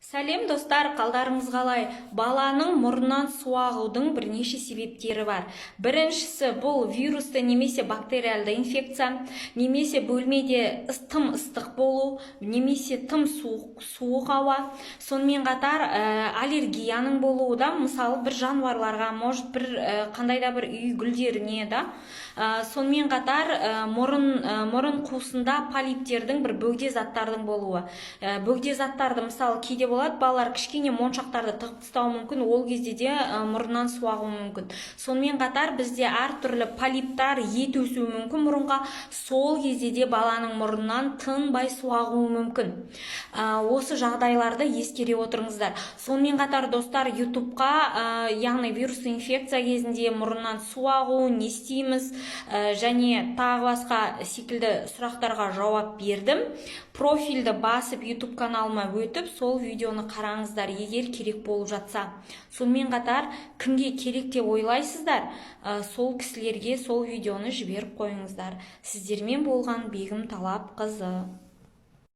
Сәлем достар, қалдарыңыз қалай? Баланың мұрнынан су ағудың бірнеше себептері бар. Біріншісі бұл вирусты немесе бактериалды инфекция, немесе бөлмеде тым ыстық болу, немесе тым суық ауа. Сонымен қатар аллергияның болуы да, мысалы бір жануарларға, может бір қандай да бір үй гүлдеріне да. Сонымен қатар мұрын қуысында полиптердің бір бөгде заттардың болуы. Бөгде заттарды мысалы кейде болады, балалар кішкене моншақтарды тығып тастауы мүмкін, ол кезде де мұрнынан су ағуы мүмкін. Сонымен қатар бізде әртүрлі полиптар, ет өсуі мүмкін мұрынға, сол кезде де баланың мұрнынан тынбай су ағуы мүмкін. Осы жағдайларды ескере отырыңыздар. Сонымен қатар достар, ютубқа яғни вирусты инфекция кезінде мұрнынан су ағуы не істейміз және тағы басқа секілді сұрақтарға жауап бердім. Профильді басып YouTube каналыма өтіп, сол видеоны қараңыздар, егер керек болып жатса. Сонымен қатар, кімге керек деп ойлайсыздар, сол кісілерге сол видеоны жіберіп қойыңыздар. Сіздермен болған Бегім Талапқызы.